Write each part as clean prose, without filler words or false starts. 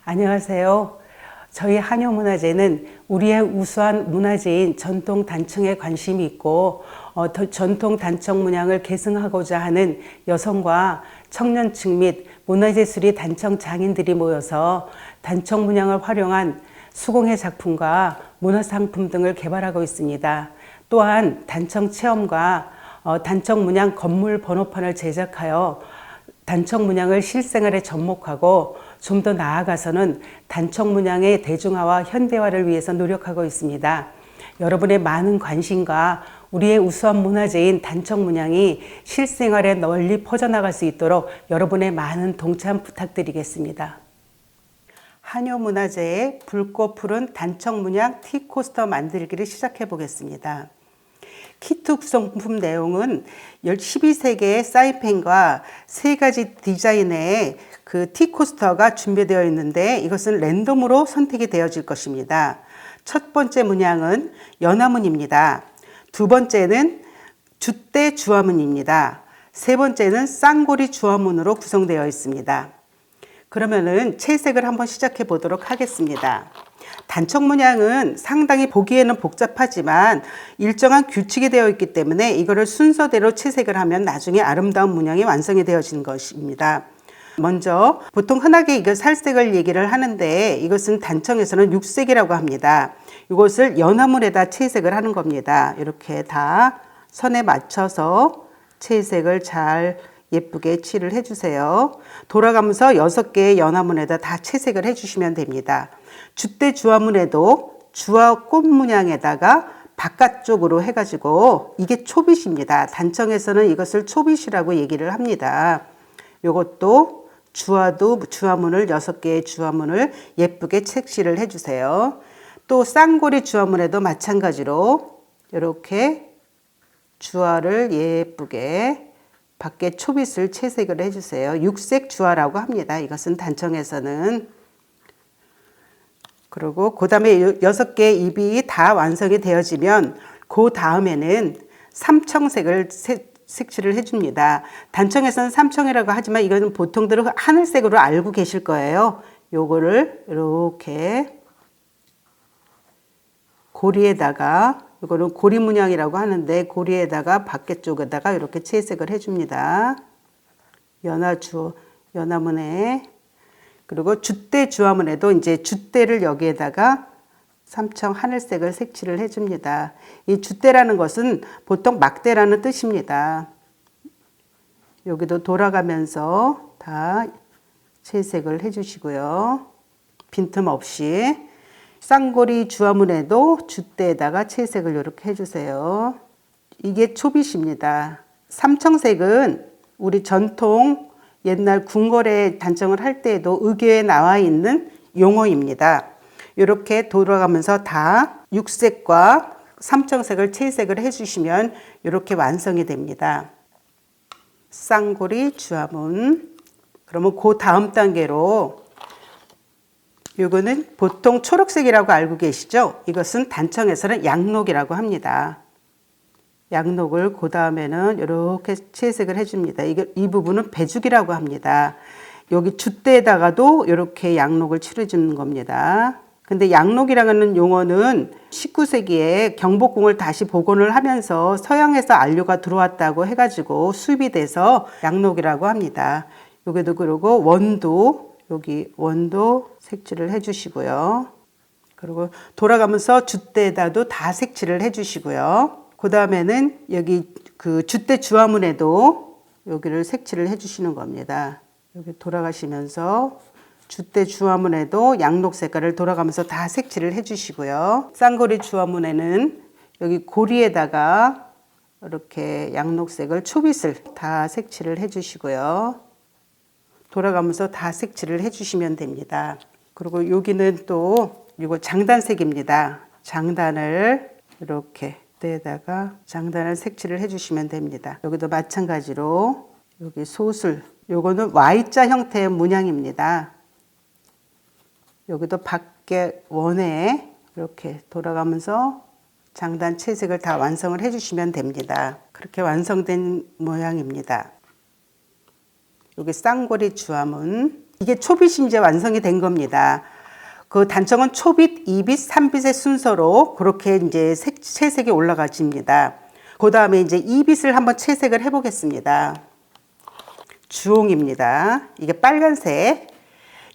안녕하세요. 저희 한효문화재는 우리의 우수한 문화재인 전통 단청에 관심이 있고 전통 단청 문양을 계승하고자 하는 여성과 청년층 및 문화재수리 단청 장인들이 모여서 단청 문양을 활용한 수공예 작품과 문화상품 등을 개발하고 있습니다. 또한 단청 체험과 단청 문양 건물 번호판을 제작하여 단청 문양을 실생활에 접목하고 좀 더 나아가서는 단청 문양의 대중화와 현대화를 위해서 노력하고 있습니다. 여러분의 많은 관심과 우리의 우수한 문화재인 단청 문양이 실생활에 널리 퍼져나갈 수 있도록 여러분의 많은 동참 부탁드리겠습니다. 한효문화재의 붉고 푸른 단청 문양 티코스터 만들기를 시작해 보겠습니다. 키트 구성품 내용은 12세개의 사인펜과 3가지 디자인의 그 티코스터가 준비되어 있는데 이것은 랜덤으로 선택이 되어질 것입니다. 첫 번째 문양은 연화문입니다. 두 번째는 줏대 주화문입니다. 세 번째는 쌍고리 주화문으로 구성되어 있습니다. 그러면은 채색을 한번 시작해 보도록 하겠습니다. 단청 문양은 상당히 보기에는 복잡하지만 일정한 규칙이 되어 있기 때문에 이거를 순서대로 채색을 하면 나중에 아름다운 문양이 완성이 되어지는 것입니다. 먼저 보통 흔하게 이거 살색을 얘기를 하는데 이것은 단청에서는 육색이라고 합니다. 이것을 연화문에다 채색을 하는 겁니다. 이렇게 다 선에 맞춰서 채색을 잘 예쁘게 칠을 해주세요. 돌아가면서 6개의 연화문에다 다 채색을 해주시면 됩니다. 줏대 주화문에도 주화 꽃 문양에다가 바깥쪽으로 해가지고 이게 초빗입니다. 단청에서는 이것을 초빗이라고 얘기를 합니다. 이것도 주화문을 6개의 주화문을 예쁘게 색칠을 해주세요. 또 쌍고리 주화문에도 마찬가지로 이렇게 주화를 예쁘게 밖에 초빗을 채색을 해주세요. 육색 주화라고 합니다. 이것은 단청에서는. 그리고 그 다음에 6개의 입이 다 완성이 되어지면 그 다음에는 삼청색을 색칠을 해줍니다. 단청에서는 삼청이라고 하지만 이거는 보통대로 하늘색으로 알고 계실 거예요. 요거를 이렇게 고리에다가 이거는 고리 문양이라고 하는데 고리에다가 밖에 쪽에다가 이렇게 채색을 해줍니다. 연화문에 그리고 줏대 주화문에도 이제 줏대를 여기에다가 삼청 하늘색을 색칠을 해줍니다. 이 줏대라는 것은 보통 막대라는 뜻입니다. 여기도 돌아가면서 다 채색을 해주시고요. 빈틈없이. 쌍고리 주화문에도 줏대에다가 채색을 이렇게 해주세요. 이게 초빗입니다. 삼청색은 우리 전통 옛날 궁궐에 단청을 할 때에도 의궤에 나와 있는 용어입니다. 이렇게 돌아가면서 다 육색과 삼청색을 채색을 해주시면 이렇게 완성이 됩니다. 쌍고리 주화문. 그러면 그 다음 단계로 이거는 보통 초록색이라고 알고 계시죠? 이것은 단청에서는 양록이라고 합니다. 양록을 그 다음에는 이렇게 채색을 해줍니다. 이 부분은 배죽이라고 합니다. 여기 줏대에다가도 이렇게 양록을 칠해주는 겁니다. 근데 양록이라는 용어는 19세기에 경복궁을 다시 복원을 하면서 서양에서 안료가 들어왔다고 해가지고 수입이 돼서 양록이라고 합니다. 여기도 그리고 여기 원도 색칠을 해주시고요. 그리고 돌아가면서 줏대에다도 다 색칠을 해주시고요. 그 다음에는 여기 그 줏대 주화문에도 여기를 색칠을 해주시는 겁니다. 여기 돌아가시면서 줏대 주화문에도 양록 색깔을 돌아가면서 다 색칠을 해주시고요. 쌍고리 주화문에는 여기 고리에다가 이렇게 양록색을 초빗을 다 색칠을 해주시고요. 돌아가면서 다 색칠을 해주시면 됩니다. 그리고 여기는 또 이거 장단색입니다. 장단을 이렇게 때에다가 장단을 색칠을 해주시면 됩니다. 여기도 마찬가지로 여기 소술, 요거는 Y자 형태의 문양입니다. 여기도 밖에 원에 이렇게 돌아가면서 장단 채색을 다 완성을 해주시면 됩니다. 그렇게 완성된 모양입니다. 여기 쌍고리 주화문, 이게 초빛이 이제 완성이 된 겁니다. 그 단청은 초빛, 2빛, 3빛의 순서로 그렇게 이제 채색이 올라가집니다. 그 다음에 이제 2빛을 한번 채색을 해보겠습니다. 주홍입니다. 이게 빨간색.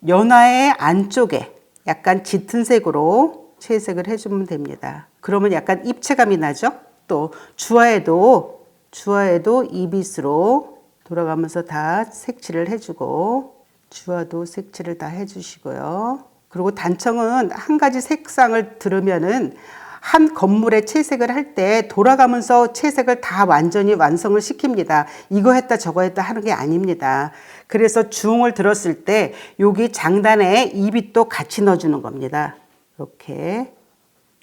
연화의 안쪽에 약간 짙은 색으로 채색을 해주면 됩니다. 그러면 약간 입체감이 나죠? 또 주화에도 2빛으로 돌아가면서 다 색칠을 해주고, 주화도 색칠을 다 해주시고요. 그리고 단청은 한 가지 색상을 들으면은 한 건물에 채색을 할 때 돌아가면서 채색을 다 완전히 완성을 시킵니다. 이거 했다 저거 했다 하는 게 아닙니다. 그래서 주홍을 들었을 때 여기 장단에 이빛도 같이 넣어주는 겁니다. 이렇게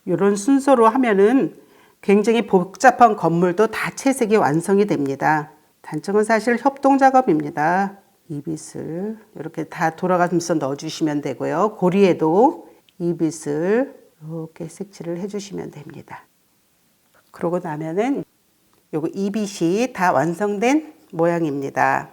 이런 순서로 하면은 굉장히 복잡한 건물도 다 채색이 완성이 됩니다. 단청은 사실 협동 작업입니다. 이빛을 이렇게 다 돌아가면서 넣어주시면 되고요. 고리에도 이빛을 이렇게 색칠을 해주시면 됩니다. 그러고 나면은 요거 이빛이 다 완성된 모양입니다.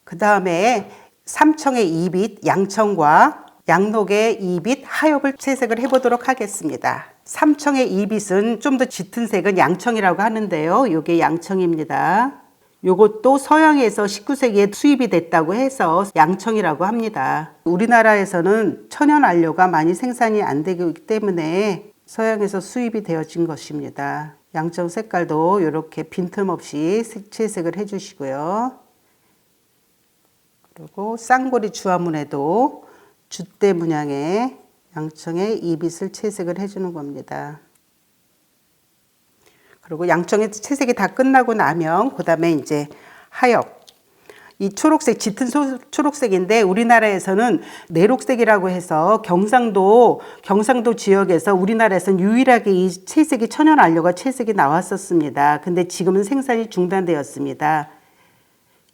그 다음에 삼청의 이빛, 양청과 양록의 이빛, 하엽을 채색을 해보도록 하겠습니다. 삼청의 이빛은 좀 더 짙은 색은 양청이라고 하는데요. 이게 양청입니다. 요것도 서양에서 19세기에 수입이 됐다고 해서 양청이라고 합니다. 우리나라에서는 천연 안료가 많이 생산이 안 되기 때문에 서양에서 수입이 되어진 것입니다. 양청 색깔도 이렇게 빈틈없이 채색을 해주시고요. 그리고 쌍고리 주화문에도 줏대 문양의 양청의 이빛을 채색을 해주는 겁니다. 그리고 양청의 채색이 다 끝나고 나면 그 다음에 이제 하엽. 이 초록색, 짙은 초록색인데 우리나라에서는 내록색이라고 해서 경상도 지역에서 우리나라에서는 유일하게 이 채색이 천연 안료가 채색이 나왔었습니다. 근데 지금은 생산이 중단되었습니다.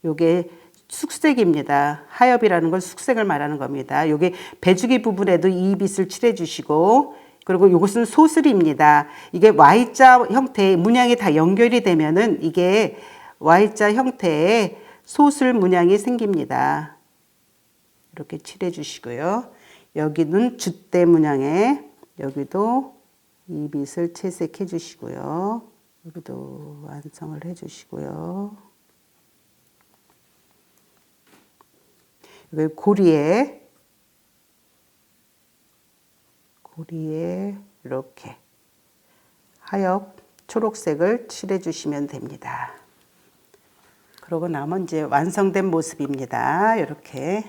요게 숙색입니다. 하엽이라는 건 숙색을 말하는 겁니다. 요게 배주기 부분에도 이 빛을 칠해 주시고, 그리고 이것은 소슬입니다. 이게 Y자 형태의 문양이 다 연결이 되면은 이게 Y자 형태의 소슬 문양이 생깁니다. 이렇게 칠해 주시고요. 여기는 줏대 문양에 여기도 이 빛을 채색해 주시고요. 여기도 완성을 해 주시고요. 여기 고리에 이렇게 하엽 초록색을 칠해 주시면 됩니다. 그러고 나면 이제 완성된 모습입니다. 이렇게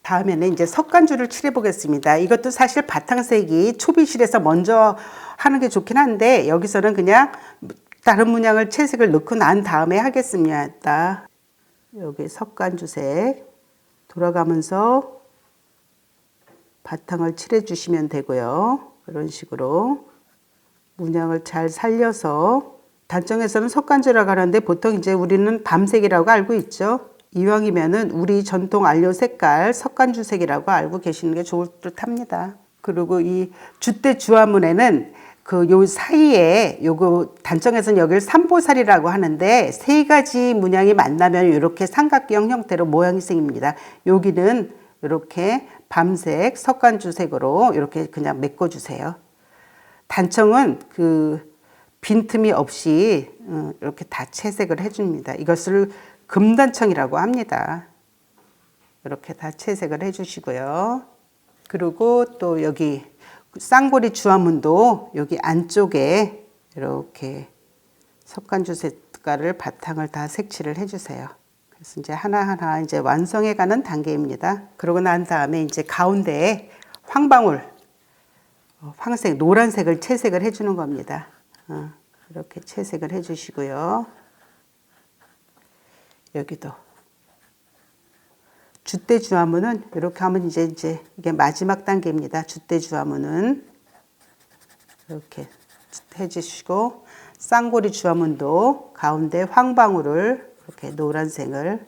다음에는 이제 석간줄을 칠해 보겠습니다. 이것도 사실 바탕색이 초비실에서 먼저 하는 게 좋긴 한데 여기서는 그냥 다른 문양을 채색을 넣고 난 다음에 하겠습니다. 여기 석간주색 돌아가면서 바탕을 칠해 주시면 되고요. 이런 식으로 문양을 잘 살려서, 단청에서는 석간주라고 하는데 보통 이제 우리는 밤색이라고 알고 있죠. 이왕이면은 우리 전통 안료 색깔 석간주색이라고 알고 계시는 게 좋을 듯 합니다. 그리고 이 줏대 주화문에는 그 요 사이에 요거 단청에서는 여기를 삼보살이라고 하는데 세 가지 문양이 만나면 이렇게 삼각형 형태로 모양이 생깁니다. 여기는 이렇게 밤색 석간주색으로 이렇게 그냥 메꿔 주세요. 단청은 그 빈틈이 없이 이렇게 다 채색을 해줍니다. 이것을 금단청이라고 합니다. 이렇게 다 채색을 해주시고요. 그리고 또 여기 쌍고리 주화문도 여기 안쪽에 이렇게 석간주 색깔을 바탕을 다 색칠을 해주세요. 그래서 이제 하나하나 이제 완성해가는 단계입니다. 그러고 난 다음에 이제 가운데에 황방울, 황색, 노란색을 채색을 해주는 겁니다. 이렇게 채색을 해주시고요. 여기도 줏대 주화문은 이렇게 하면 이제 이게 마지막 단계입니다. 줏대 주화문은 이렇게 해주시고, 쌍고리 주화문도 가운데 황방울을 이렇게 노란색을,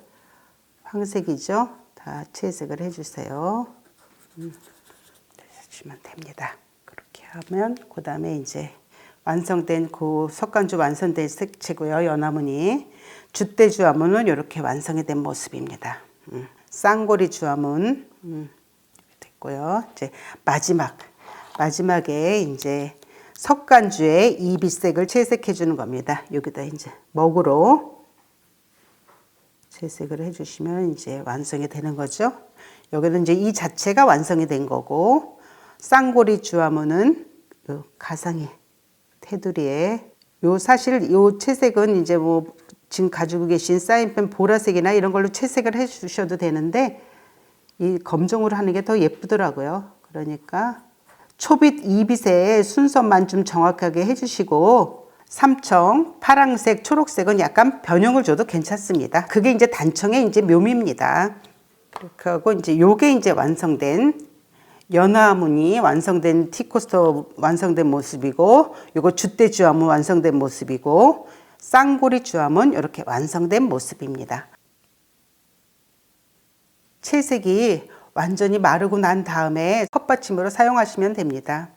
황색이죠, 다 채색을 해주세요. 해주시면 됩니다. 그렇게 하면 그 다음에 이제 완성된 석간주 완성된 색채고요. 연화무늬. 줏대 주화문은 이렇게 완성이 된 모습입니다. 쌍고리 주화문 됐고요. 이제 마지막에 이제 석간주에 이 빛색을 채색해 주는 겁니다. 여기다 이제 먹으로 채색을 해주시면 이제 완성이 되는 거죠. 여기는 이제 이 자체가 완성이 된 거고, 쌍고리 주화문은 가상의 테두리에 사실 요 채색은 이제 뭐 지금 가지고 계신 사인펜 보라색이나 이런 걸로 채색을 해 주셔도 되는데, 이 검정으로 하는 게 더 예쁘더라고요. 그러니까 초빛 2빛의 순서만 좀 정확하게 해주시고, 삼청, 파랑색, 초록색은 약간 변형을 줘도 괜찮습니다. 그게 이제 단청의 이제 묘미입니다. 그렇게 하고 이제 요게 이제 완성된 연화무늬 완성된 티코스터 완성된 모습이고, 요거 줏대 주화문 완성된 모습이고, 쌍고리 주화문 이렇게 완성된 모습입니다. 채색이 완전히 마르고 난 다음에 컵받침으로 사용하시면 됩니다.